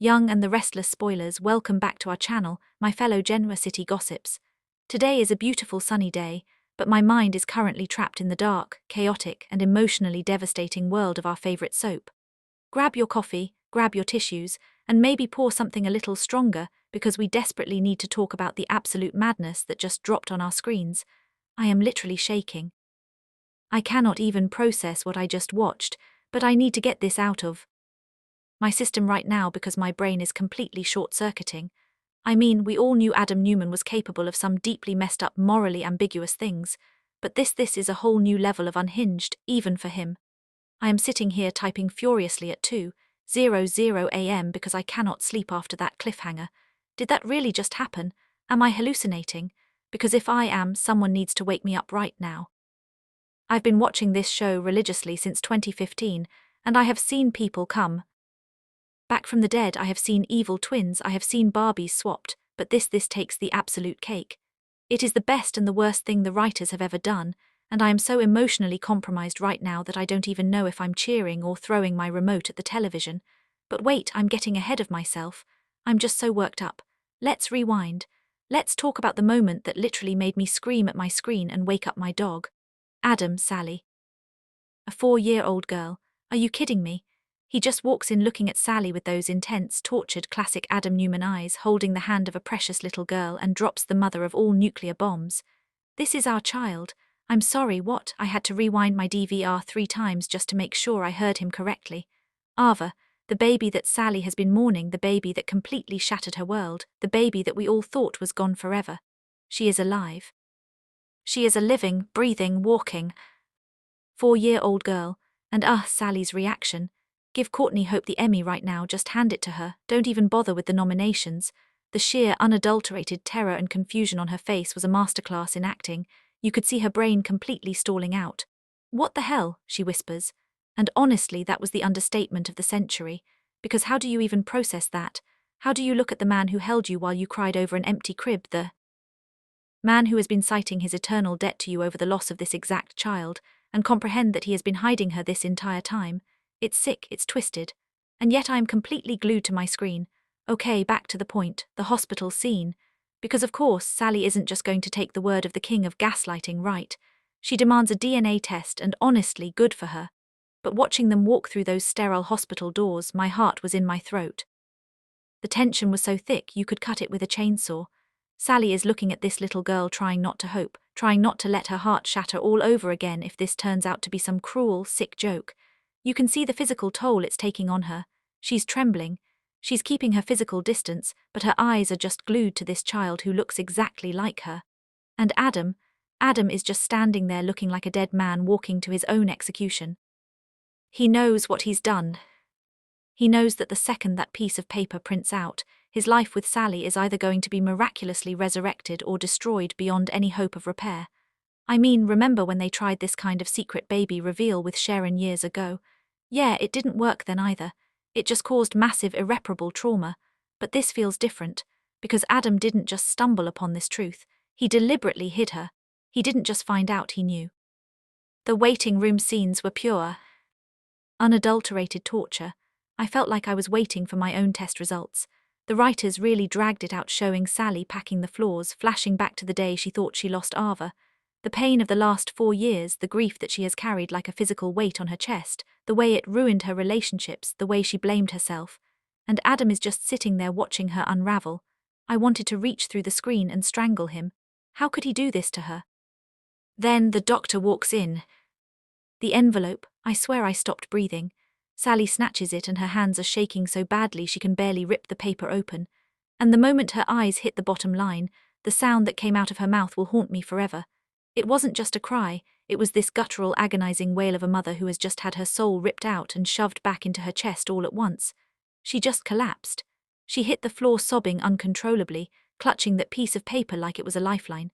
Young and the Restless spoilers, welcome back to our channel, my fellow Genoa City gossips. Today is a beautiful sunny day, but my mind is currently trapped in the dark, chaotic, and emotionally devastating world of our favorite soap. Grab your coffee, grab your tissues, and maybe pour something a little stronger, because we desperately need to talk about the absolute madness that just dropped on our screens. I am literally shaking. I cannot even process what I just watched, but I need to get this out of my system right now because my brain is completely short-circuiting. I mean, we all knew Adam Newman was capable of some deeply messed up, morally ambiguous things, but this is a whole new level of unhinged, even for him. I am sitting here typing furiously at 2:00 a.m. because I cannot sleep after that cliffhanger. Did that really just happen? Am I hallucinating? Because if I am, someone needs to wake me up right now. I've been watching this show religiously since 2015, and I have seen people come back from the dead. I have seen evil twins, I have seen Barbies swapped, but this takes the absolute cake. It is the best and the worst thing the writers have ever done, and I am so emotionally compromised right now that I don't even know if I'm cheering or throwing my remote at the television. But wait, I'm getting ahead of myself. I'm just so worked up. Let's rewind. Let's talk about the moment that literally made me scream at my screen and wake up my dog. Adam, Sally. A 4-year-old girl. Are you kidding me? He just walks in looking at Sally with those intense, tortured, classic Adam Newman eyes, holding the hand of a precious little girl, and drops the mother of all nuclear bombs. This is our child. I'm sorry, what? I had to rewind my DVR 3 times just to make sure I heard him correctly. Ava, the baby that Sally has been mourning, the baby that completely shattered her world, the baby that we all thought was gone forever. She is alive. She is a living, breathing, walking 4-year-old girl, and Sally's reaction. Give Courtney Hope the Emmy right now, just hand it to her, don't even bother with the nominations. The sheer, unadulterated terror and confusion on her face was a masterclass in acting. You could see her brain completely stalling out. What the hell, she whispers. And honestly, that was the understatement of the century. Because how do you even process that? How do you look at the man who held you while you cried over an empty crib, the man who has been citing his eternal debt to you over the loss of this exact child, and comprehend that he has been hiding her this entire time? It's sick, it's twisted. And yet I am completely glued to my screen. Okay, back to the point, the hospital scene. Because of course, Sally isn't just going to take the word of the king of gaslighting, right? She demands a DNA test, and honestly, good for her. But watching them walk through those sterile hospital doors, my heart was in my throat. The tension was so thick you could cut it with a chainsaw. Sally is looking at this little girl, trying not to hope, trying not to let her heart shatter all over again if this turns out to be some cruel, sick joke. You can see the physical toll it's taking on her. She's trembling. She's keeping her physical distance, but her eyes are just glued to this child who looks exactly like her. And Adam is just standing there looking like a dead man walking to his own execution. He knows what he's done. He knows that the second that piece of paper prints out, his life with Sally is either going to be miraculously resurrected or destroyed beyond any hope of repair. I mean, remember when they tried this kind of secret baby reveal with Sharon years ago? Yeah, it didn't work then either. It just caused massive, irreparable trauma. But this feels different, because Adam didn't just stumble upon this truth. He deliberately hid her. He didn't just find out, he knew. The waiting room scenes were pure, unadulterated torture. I felt like I was waiting for my own test results. The writers really dragged it out, showing Sally packing the floors, flashing back to the day she thought she lost Ava. The pain of the last 4 years, the grief that she has carried like a physical weight on her chest, the way it ruined her relationships, the way she blamed herself. And Adam is just sitting there watching her unravel. I wanted to reach through the screen and strangle him. How could he do this to her? Then the doctor walks in. The envelope, I swear I stopped breathing. Sally snatches it and her hands are shaking so badly she can barely rip the paper open. And the moment her eyes hit the bottom line, the sound that came out of her mouth will haunt me forever. It wasn't just a cry, it was this guttural, agonizing wail of a mother who has just had her soul ripped out and shoved back into her chest all at once. She just collapsed. She hit the floor sobbing uncontrollably, clutching that piece of paper like it was a lifeline.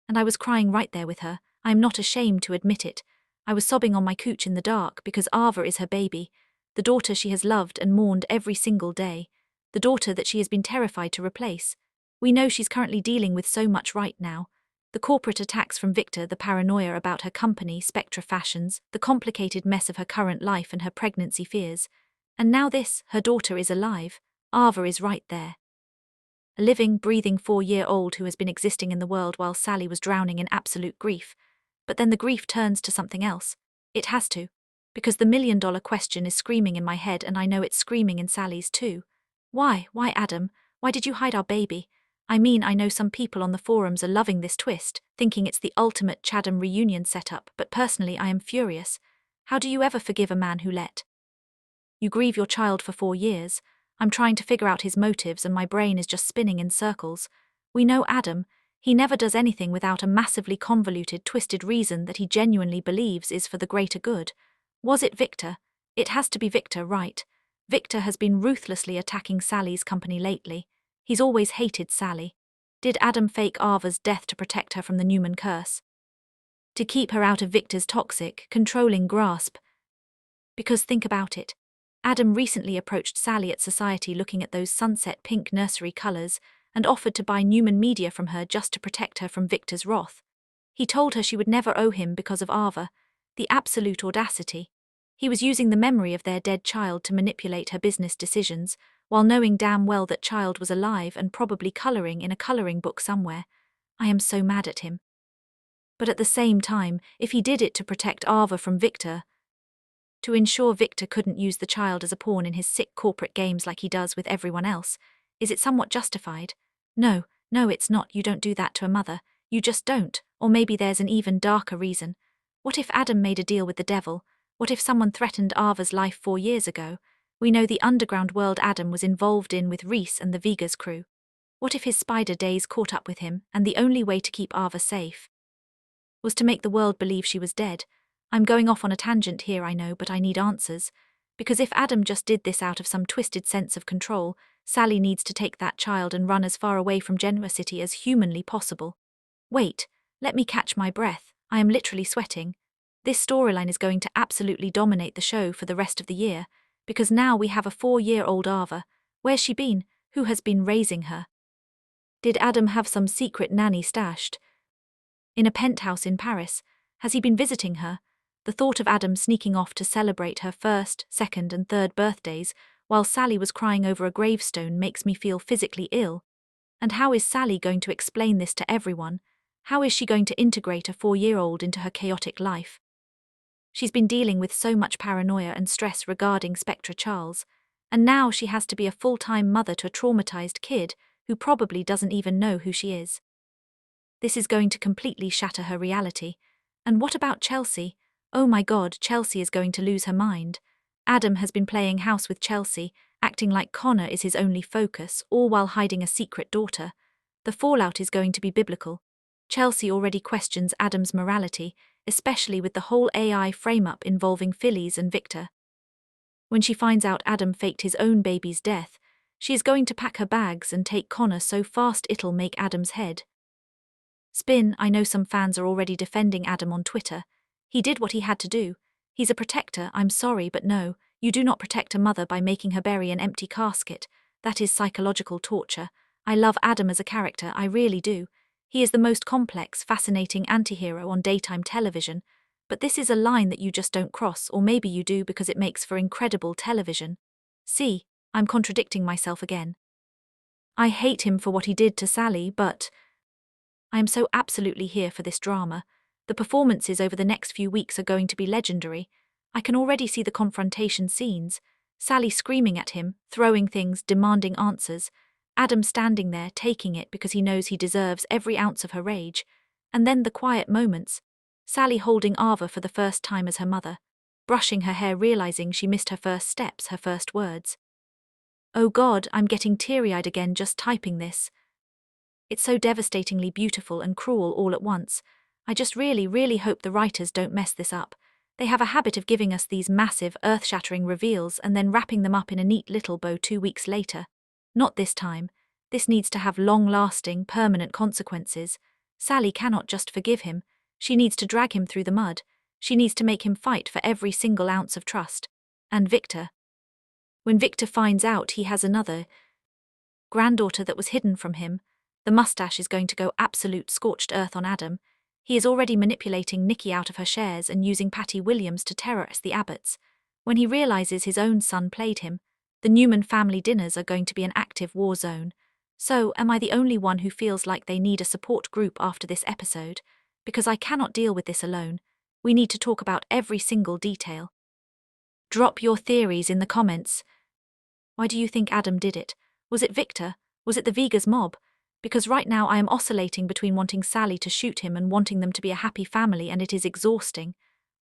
And I was crying right there with her. I am not ashamed to admit it. I was sobbing on my couch in the dark because Ava is her baby, the daughter she has loved and mourned every single day, the daughter that she has been terrified to replace. We know she's currently dealing with so much right now. The corporate attacks from Victor, the paranoia about her company, Spectra Fashions, the complicated mess of her current life and her pregnancy fears. And now this, her daughter is alive. Ava is right there. A living, breathing 4-year-old who has been existing in the world while Sally was drowning in absolute grief. But then the grief turns to something else. It has to. Because the million-dollar question is screaming in my head, and I know it's screaming in Sally's too. Why, Adam? Why did you hide our baby? I mean, I know some people on the forums are loving this twist, thinking it's the ultimate Chatham reunion setup, but personally I am furious. How do you ever forgive a man who let you grieve your child for 4 years? I'm trying to figure out his motives and my brain is just spinning in circles. We know Adam. He never does anything without a massively convoluted, twisted reason that he genuinely believes is for the greater good. Was it Victor? It has to be Victor, right? Victor has been ruthlessly attacking Sally's company lately. He's always hated Sally. Did Adam fake Ava's death to protect her from the Newman curse? To keep her out of Victor's toxic, controlling grasp? Because think about it. Adam recently approached Sally at Society looking at those sunset pink nursery colors and offered to buy Newman Media from her just to protect her from Victor's wrath. He told her she would never owe him because of Ava. The absolute audacity. He was using the memory of their dead child to manipulate her business decisions, while knowing damn well that child was alive and probably coloring in a coloring book somewhere. I am so mad at him. But at the same time, if he did it to protect Ava from Victor, to ensure Victor couldn't use the child as a pawn in his sick corporate games like he does with everyone else, is it somewhat justified? No, it's not. You don't do that to a mother. You just don't. Or maybe there's an even darker reason. What if Adam made a deal with the devil? What if someone threatened Ava's life 4 years ago? We know the underground world Adam was involved in with Reese and the Vegas crew. What if his spider days caught up with him, and the only way to keep Ava safe was to make the world believe she was dead? I'm going off on a tangent here, I know, but I need answers. Because if Adam just did this out of some twisted sense of control, Sally needs to take that child and run as far away from Genoa City as humanly possible. Wait, let me catch my breath. I am literally sweating. This storyline is going to absolutely dominate the show for the rest of the year, because now we have a 4-year-old Ava. Where's she been? Who has been raising her? Did Adam have some secret nanny stashed in a penthouse in Paris? Has he been visiting her? The thought of Adam sneaking off to celebrate her 1st, 2nd, and 3rd birthdays while Sally was crying over a gravestone makes me feel physically ill. And how is Sally going to explain this to everyone? How is she going to integrate a 4-year-old into her chaotic life? She's been dealing with so much paranoia and stress regarding Spectra Charles, and now she has to be a full-time mother to a traumatized kid who probably doesn't even know who she is. This is going to completely shatter her reality. And what about Chelsea? Oh my God, Chelsea is going to lose her mind. Adam has been playing house with Chelsea, acting like Connor is his only focus, all while hiding a secret daughter. The fallout is going to be biblical. Chelsea already questions Adam's morality, especially with the whole AI frame-up involving Phillies and Victor. When she finds out Adam faked his own baby's death, she is going to pack her bags and take Connor so fast it'll make Adam's head spin. I know some fans are already defending Adam on Twitter. He did what he had to do. He's a protector, I'm sorry, but no, you do not protect a mother by making her bury an empty casket. That is psychological torture. I love Adam as a character, I really do. He is the most complex, fascinating antihero on daytime television, but this is a line that you just don't cross, or maybe you do because it makes for incredible television. See, I'm contradicting myself again. I hate him for what he did to Sally, but I am so absolutely here for this drama. The performances over the next few weeks are going to be legendary. I can already see the confrontation scenes. Sally screaming at him, throwing things, demanding answers. Adam standing there, taking it because he knows he deserves every ounce of her rage. And then the quiet moments. Sally holding Ava for the first time as her mother. Brushing her hair, realizing she missed her first steps, her first words. Oh God, I'm getting teary-eyed again just typing this. It's so devastatingly beautiful and cruel all at once. I just really hope the writers don't mess this up. They have a habit of giving us these massive, earth-shattering reveals and then wrapping them up in a neat little bow 2 weeks later. Not this time. This needs to have long-lasting, permanent consequences. Sally cannot just forgive him. She needs to drag him through the mud. She needs to make him fight for every single ounce of trust. And Victor. When Victor finds out he has another granddaughter that was hidden from him, the mustache is going to go absolute scorched earth on Adam. He is already manipulating Nikki out of her shares and using Patty Williams to terrorize the Abbotts. When he realizes his own son played him, the Newman family dinners are going to be an active war zone. So, am I the only one who feels like they need a support group after this episode? Because I cannot deal with this alone. We need to talk about every single detail. Drop your theories in the comments. Why do you think Adam did it? Was it Victor? Was it the Vegas mob? Because right now I am oscillating between wanting Sally to shoot him and wanting them to be a happy family, and it is exhausting.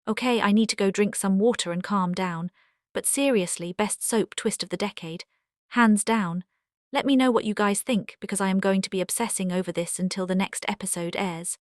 Okay, I need to go drink some water and calm down. But seriously, best soap twist of the decade. Hands down. Let me know what you guys think, because I am going to be obsessing over this until the next episode airs.